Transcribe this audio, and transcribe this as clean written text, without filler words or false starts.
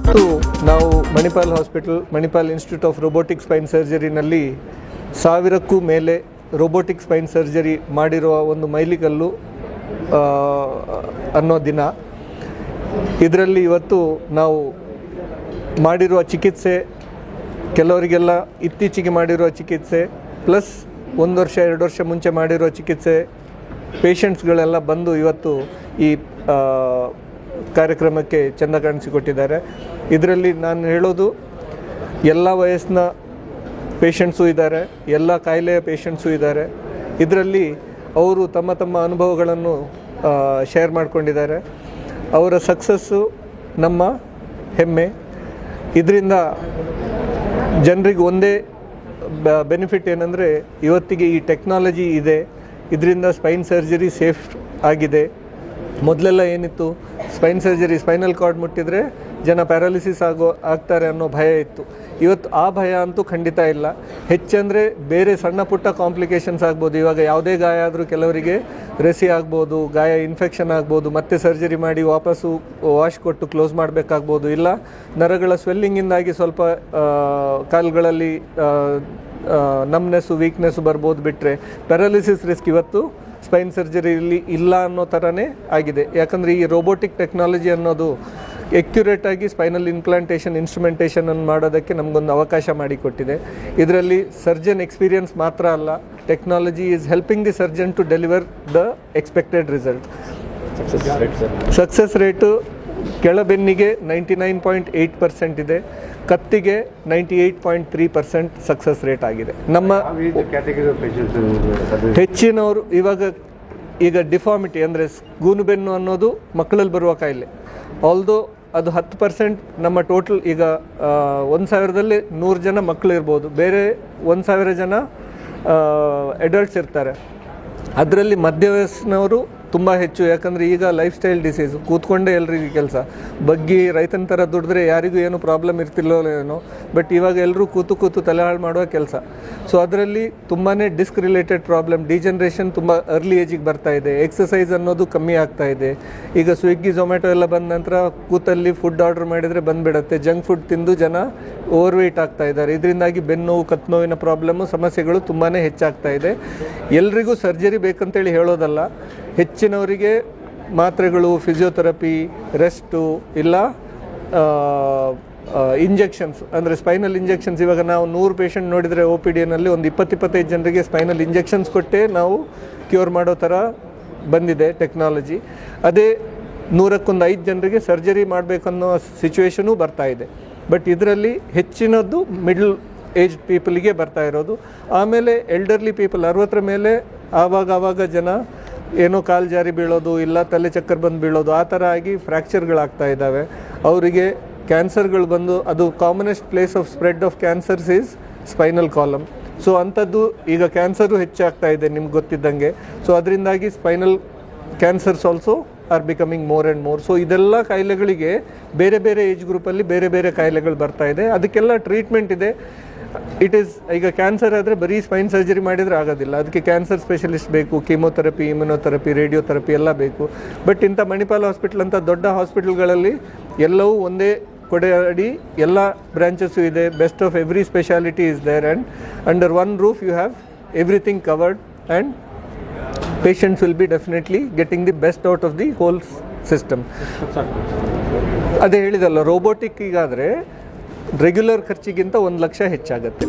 ಇವತ್ತು ನಾವು Manipal hospital, Manipal institute of robotic spine ಸರ್ಜರಿನಲ್ಲಿ 1000ಕ್ಕೂ ಮೇಲೆ ರೋಬೋಟಿಕ್ ಸ್ಪೈನ್ ಸರ್ಜರಿ ಮಾಡಿರುವ ಒಂದು ಮೈಲಿಗಲ್ಲು ಅನ್ನೋ ದಿನ. ಇದರಲ್ಲಿ ಇವತ್ತು ನಾವು ಮಾಡಿರುವ ಚಿಕಿತ್ಸೆ, ಕೆಲವರಿಗೆಲ್ಲ ಇತ್ತೀಚೆಗೆ ಮಾಡಿರುವ ಚಿಕಿತ್ಸೆ ಪ್ಲಸ್ 1 ವರ್ಷ 2 ವರ್ಷ ಮುಂಚೆ ಮಾಡಿರುವ ಚಿಕಿತ್ಸೆ ಪೇಷಂಟ್ಸ್ಗಳೆಲ್ಲ ಬಂದು ಇವತ್ತು ಈ ಕಾರ್ಯಕ್ರಮಕ್ಕೆ ಚೆಂದ ಕಾಣಿಸಿಕೊಟ್ಟಿದ್ದಾರೆ. ಇದರಲ್ಲಿ ನಾನು ಹೇಳೋದು, ಎಲ್ಲ ವಯಸ್ಸಿನ ಪೇಷಂಟ್ಸು ಇದ್ದಾರೆ, ಎಲ್ಲ ಕಾಯಿಲೆಯ ಪೇಷಂಟ್ಸು ಇದ್ದಾರೆ. ಇದರಲ್ಲಿ ಅವರು ತಮ್ಮ ತಮ್ಮ ಅನುಭವಗಳನ್ನು ಶೇರ್ ಮಾಡಿಕೊಂಡಿದ್ದಾರೆ. ಅವರ ಸಕ್ಸಸ್ಸು ನಮ್ಮ ಹೆಮ್ಮೆ. ಇದರಿಂದ ಜನರಿಗೆ ಒಂದೇ ಬೆನಿಫಿಟ್ ಏನಂದರೆ, ಇವತ್ತಿಗೆ ಈ ಟೆಕ್ನಾಲಜಿ ಇದೆ, ಇದರಿಂದ ಸ್ಪೈನ್ ಸರ್ಜರಿ ಸೇಫ್ ಆಗಿದೆ. ಮೊದಲೆಲ್ಲ ಏನಿತ್ತು, ಸ್ಪೈನ್ ಸರ್ಜರಿ, ಸ್ಪೈನಲ್ ಕಾರ್ಡ್ ಮುಟ್ಟಿದರೆ ಜನ ಪ್ಯಾರಾಲಿಸಿಸ್ ಆಗ್ತಾರೆ ಅನ್ನೋ ಭಯ ಇತ್ತು. ಇವತ್ತು ಆ ಭಯ ಅಂತೂ ಖಂಡಿತ ಇಲ್ಲ. ಹೆಚ್ಚಂದರೆ ಬೇರೆ ಸಣ್ಣ ಪುಟ್ಟ ಕಾಂಪ್ಲಿಕೇಶನ್ಸ್ ಆಗ್ಬೋದು. ಇವಾಗ ಯಾವುದೇ ಗಾಯ ಆದರೂ ಕೆಲವರಿಗೆ ರೆಸಿ ಆಗ್ಬೋದು, ಗಾಯ ಇನ್ಫೆಕ್ಷನ್ ಆಗ್ಬೋದು, ಮತ್ತೆ ಸರ್ಜರಿ ಮಾಡಿ ವಾಪಸ್ಸು ವಾಶ್ ಕೊಟ್ಟು ಕ್ಲೋಸ್ ಮಾಡಬೇಕಾಗ್ಬೋದು. ಇಲ್ಲ ನರಗಳ ಸ್ವೆಲ್ಲಿಂಗಿಂದಾಗಿ ಸ್ವಲ್ಪ ಕಾಲುಗಳಲ್ಲಿ ನಮ್ನೆಸ್ಸು, ವೀಕ್ನೆಸ್ಸು ಬರ್ಬೋದು. ಬಿಟ್ಟರೆ ಪ್ಯಾರಾಲಿಸಿಸ್ ರಿಸ್ಕ್ ಇವತ್ತು ಸ್ಪೈನ್ ಸರ್ಜರಿಯಲ್ಲಿ ಇಲ್ಲ ಅನ್ನೋ ಥರನೇ ಆಗಿದೆ. ಯಾಕಂದರೆ ಈ ರೋಬೋಟಿಕ್ ಟೆಕ್ನಾಲಜಿ ಅನ್ನೋದು ಎಕ್ಯುರೇಟಾಗಿ ಸ್ಪೈನಲ್ ಇನ್ಪ್ಲಾಂಟೇಷನ್, ಇನ್ಸ್ಟ್ರುಮೆಂಟೇಷನನ್ನು ಮಾಡೋದಕ್ಕೆ ನಮಗೊಂದು ಅವಕಾಶ ಮಾಡಿಕೊಟ್ಟಿದೆ. ಇದರಲ್ಲಿ ಸರ್ಜನ್ ಎಕ್ಸ್ಪೀರಿಯನ್ಸ್ ಮಾತ್ರ ಅಲ್ಲ, technology is helping the surgeon to deliver the expected result. Success rate ಕೆಳಬೆನ್ನಿಗೆ 99.8% ಇದೆ, ಕತ್ತಿಗೆ 98.3% ಸಕ್ಸಸ್ ರೇಟ್ ಆಗಿದೆ. ನಮ್ಮ ಹೆಚ್ಚಿನವರು ಈಗ ಡಿಫಾರ್ಮಿಟಿ ಅಂದರೆ ಗೂನುಬೆನ್ನು ಅನ್ನೋದು ಮಕ್ಕಳಲ್ಲಿ ಬರುವ ಕಾಯಿಲೆ. ಆಲ್ದೋ ಅದು 10% ನಮ್ಮ ಟೋಟಲ್. ಈಗ 1000ದಲ್ಲಿ 100 ಜನ ಮಕ್ಕಳು ಇರ್ಬೋದು, ಬೇರೆ 1000 ಜನ ಅಡಲ್ಟ್ಸ್ ಇರ್ತಾರೆ. ಅದರಲ್ಲಿ ಮಧ್ಯವಯಸ್ಸಿನವರು ತುಂಬ ಹೆಚ್ಚು. ಯಾಕಂದರೆ ಈಗ ಲೈಫ್ ಸ್ಟೈಲ್ ಡಿಸೀಸು, ಕೂತ್ಕೊಂಡೇ ಎಲ್ರಿಗೂ ಕೆಲಸ, ಬಗ್ಗಿ ರೈತನ ಥರ ದುಡಿದ್ರೆ ಯಾರಿಗೂ ಏನೂ ಪ್ರಾಬ್ಲಮ್ ಇರ್ತಿಲ್ಲೋ ಏನೋ. ಬಟ್ ಇವಾಗ ಎಲ್ಲರೂ ಕೂತು ತಲೆ ಹಾಳು ಮಾಡುವ ಕೆಲಸ. ಸೊ ಅದರಲ್ಲಿ ತುಂಬಾ ಡಿಸ್ಕ್ ರಿಲೇಟೆಡ್ ಪ್ರಾಬ್ಲಮ್, ಡಿಜನ್ರೇಷನ್ ತುಂಬ ಅರ್ಲಿ ಏಜಿಗೆ ಬರ್ತಾ ಇದೆ. ಎಕ್ಸಸೈಸ್ ಅನ್ನೋದು ಕಮ್ಮಿ ಆಗ್ತಾ ಇದೆ. ಈಗ ಸ್ವಿಗ್ಗಿ, ಝೊಮ್ಯಾಟೊ ಎಲ್ಲ ಬಂದ ನಂತರ ಕೂತಲ್ಲಿ ಫುಡ್ ಆರ್ಡರ್ ಮಾಡಿದರೆ ಬಂದುಬಿಡುತ್ತೆ. ಜಂಕ್ ಫುಡ್ ತಿಂದು ಜನ ಓವರ್ ವೆಯ್ಟ್ ಆಗ್ತಾ ಇದ್ದಾರೆ. ಇದರಿಂದಾಗಿ ಬೆನ್ನೋವು, ಕತ್ತು ನೋವಿನ ಪ್ರಾಬ್ಲಮ್ಮು, ಸಮಸ್ಯೆಗಳು ತುಂಬಾ ಹೆಚ್ಚಾಗ್ತಾ ಇದೆ. ಎಲ್ರಿಗೂ ಸರ್ಜರಿ ಬೇಕಂತೇಳಿ ಹೇಳೋದಲ್ಲ, ಹೆಚ್ಚಿನವರಿಗೆ ಮಾತ್ರೆಗಳು, ಫಿಸಿಯೋಥೆರಪಿ, ರೆಸ್ಟು, ಇಲ್ಲ ಇಂಜೆಕ್ಷನ್ಸ್ ಅಂದರೆ ಸ್ಪೈನಲ್ ಇಂಜೆಕ್ಷನ್ಸ್. ಇವಾಗ ನಾವು 100 ಪೇಷಂಟ್ ನೋಡಿದರೆ OPDನಲ್ಲಿ ಒಂದು 20-25 ಜನರಿಗೆ ಸ್ಪೈನಲ್ ಇಂಜೆಕ್ಷನ್ಸ್ ಕೊಟ್ಟೇ ನಾವು ಕ್ಯೂರ್ ಮಾಡೋ ಥರ ಬಂದಿದೆ ಟೆಕ್ನಾಲಜಿ. ಅದೇ 100ಕ್ಕೆ 5 ಜನರಿಗೆ ಸರ್ಜರಿ ಮಾಡಬೇಕನ್ನೋ ಸಿಚುವೇಶನೂ ಬರ್ತಾ ಇದೆ. ಬಟ್ ಇದರಲ್ಲಿ ಹೆಚ್ಚಿನದ್ದು ಮಿಡ್ಲ್ ಏಜ್ ಪೀಪಲಿಗೆ ಬರ್ತಾ ಇರೋದು. ಆಮೇಲೆ ಎಲ್ಡರ್ಲಿ ಪೀಪಲ್, 60 ಮೇಲೆ ಆವಾಗ ಜನ ಏನೋ ಕಾಲು ಜಾರಿ ಬೀಳೋದು, ಇಲ್ಲ ತಲೆ ಚಕ್ಕರ್ ಬಂದು ಬೀಳೋದು, ಆ ಥರ ಆಗಿ ಫ್ರ್ಯಾಕ್ಚರ್ಗಳಾಗ್ತಾ ಇದ್ದಾವೆ. ಅವರಿಗೆ ಕ್ಯಾನ್ಸರ್ಗಳು ಬಂದು, ಅದು commonest place of spread of cancers is spinal column. So ಅಂಥದ್ದು ಈಗ ಕ್ಯಾನ್ಸರು ಹೆಚ್ಚಾಗ್ತಾ ಇದೆ ನಿಮ್ಗೆ ಗೊತ್ತಿದ್ದಂಗೆ. ಸೊ ಅದರಿಂದಾಗಿ spinal cancers also are becoming more and more. So ಇದೆಲ್ಲ ಕಾಯಿಲೆಗಳಿಗೆ ಬೇರೆ ಬೇರೆ ಏಜ್ ಗ್ರೂಪಲ್ಲಿ ಬೇರೆ ಬೇರೆ ಕಾಯಿಲೆಗಳು ಬರ್ತಾ ಇದೆ. ಅದಕ್ಕೆಲ್ಲ ಟ್ರೀಟ್ಮೆಂಟ್ ಇದೆ. ಈಗ ಕ್ಯಾನ್ಸರ್ ಆದರೆ ಬರೀ ಸ್ಪೈನ್ ಸರ್ಜರಿ ಮಾಡಿದರೆ ಆಗೋದಿಲ್ಲ. ಅದಕ್ಕೆ ಕ್ಯಾನ್ಸರ್ ಸ್ಪೆಷಲಿಸ್ಟ್ ಬೇಕು, ಕೀಮೋಥೆರಪಿ, ಇಮ್ಯುನೋಥೆರಪಿ, ರೇಡಿಯೋಥೆರಪಿ ಎಲ್ಲ ಬೇಕು. ಬಟ್ ಇಂಥ ಮಣಿಪಾಲ್ ಹಾಸ್ಪಿಟಲ್ ಅಂತ ದೊಡ್ಡ ಹಾಸ್ಪಿಟಲ್ಗಳಲ್ಲಿ ಎಲ್ಲವೂ ಒಂದೇ ಕೊಡೆ ಅಡಿ ಎಲ್ಲ ಬ್ರಾಂಚಸ್ಸು ಇದೆ. Best of every speciality is there, and under one roof you have everything covered, and patients will be definitely getting the best out of the whole system. ಅದೇ ಹೇಳಿದಲ್ಲ, ರೋಬೋಟಿಕ್ ಈಗಾದರೆ ರೆಗ್ಯುಲರ್ ಖರ್ಚಿಗಿಂತ 1 ಲಕ್ಷ ಹೆಚ್ಚಾಗುತ್ತೆ.